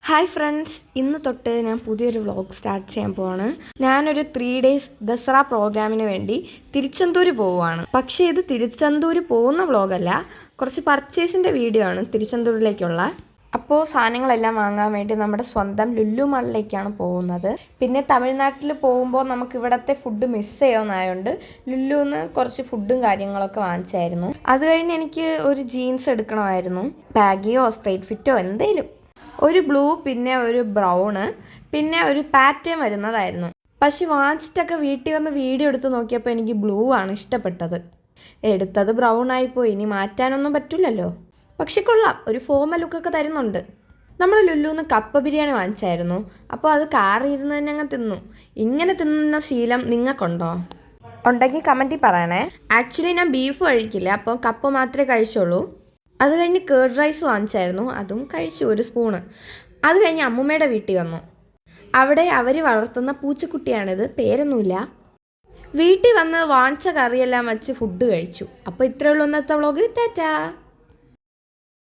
Hi friends, ഇന്ന് തൊട്ട് ഞാൻ പുതിയൊരു വ്ളോഗ് സ്റ്റാർട്ട് ചെയ്യാൻ പോവാണ്. ഞാനൊരു 3 days ദസറ പ്രോഗ്രാമിന് വേണ്ടി തിരുച്ചെന്തൂർ പോവുകയാണ്. പക്ഷേ ഇത് തിരുച്ചെന്തൂർ പോകുന്ന വ്ളോഗല്ല, കുറച്ച് പർച്ചേസിൻ്റെ വീഡിയോ ആണ് തിരുച്ചെന്തൂരിലേക്കുള്ള. അപ്പോൾ സാധനങ്ങളെല്ലാം വാങ്ങാൻ വേണ്ടി നമ്മുടെ സ്വന്തം ലുലു മാളിലേക്കാണ് പോകുന്നത്. പിന്നെ തമിഴ്നാട്ടിൽ പോകുമ്പോൾ നമുക്ക് ഇവിടുത്തെ ഫുഡ് മിസ് ചെയ്യുമെന്നായതുകൊണ്ട് ലുലുന്ന് കുറച്ച് ഫുഡും കാര്യങ്ങളൊക്കെ വാങ്ങിച്ചായിരുന്നു. അത് കഴിഞ്ഞ് എനിക്ക് ഒരു ജീൻസ് എടുക്കണമായിരുന്നു, ബാഗിയോ സ്ട്രൈറ്റ് ഫിറ്റോ എന്തെങ്കിലും. ഒരു ബ്ലൂ, പിന്നെ ഒരു ബ്രൗണ്, പിന്നെ ഒരു പാറ്റേൺ വരുന്നതായിരുന്നു. പക്ഷെ വാങ്ങിച്ചിട്ടൊക്കെ വീട്ടിൽ വന്ന് വീഡിയോ എടുത്ത് നോക്കിയപ്പോൾ എനിക്ക് ബ്ലൂ ആണ് ഇഷ്ടപ്പെട്ടത്. എടുത്തത് ബ്രൗൺ ആയിപ്പോയി, ഇനി മാറ്റാനൊന്നും പറ്റില്ലല്ലോ. പക്ഷെ കൊള്ളാം, ഒരു ഫോമൽ ലുക്കൊക്കെ തരുന്നുണ്ട്. നമ്മൾ ലുലുന്ന് കപ്പ ബിരിയാണി വാങ്ങിച്ചായിരുന്നു. അപ്പോൾ അത് കാറിയിരുന്ന് തന്നെ അങ്ങ് തിന്നു. ഇങ്ങനെ തിന്നുന്ന ശീലം നിങ്ങൾക്കുണ്ടോ? ഉണ്ടെങ്കിൽ കമൻറ്റിൽ പറയണേ. ആക്ച്വലി ഞാൻ ബീഫ് കഴിക്കില്ല, അപ്പോൾ കപ്പ മാത്രമേ കഴിച്ചുള്ളൂ. അത് കഴിഞ്ഞ് കേർഡ് റൈസ് വാങ്ങിച്ചായിരുന്നു, അതും കഴിച്ചു, ഒരു സ്പൂണ്. അത് കഴിഞ്ഞ് അമ്മൂമ്മയുടെ വീട്ടിൽ വന്നു. അവിടെ അവർ വളർത്തുന്ന പൂച്ചക്കുട്ടിയാണിത്, പേരൊന്നുമില്ല. വീട്ടിൽ വന്ന് വാങ്ങിച്ച കറിയെല്ലാം വെച്ച് ഫുഡ് കഴിച്ചു. അപ്പോൾ ഇത്രയേ ഉള്ളൂ ഇന്നത്തെ വ്ളോഗ്. ടാറ്റാ.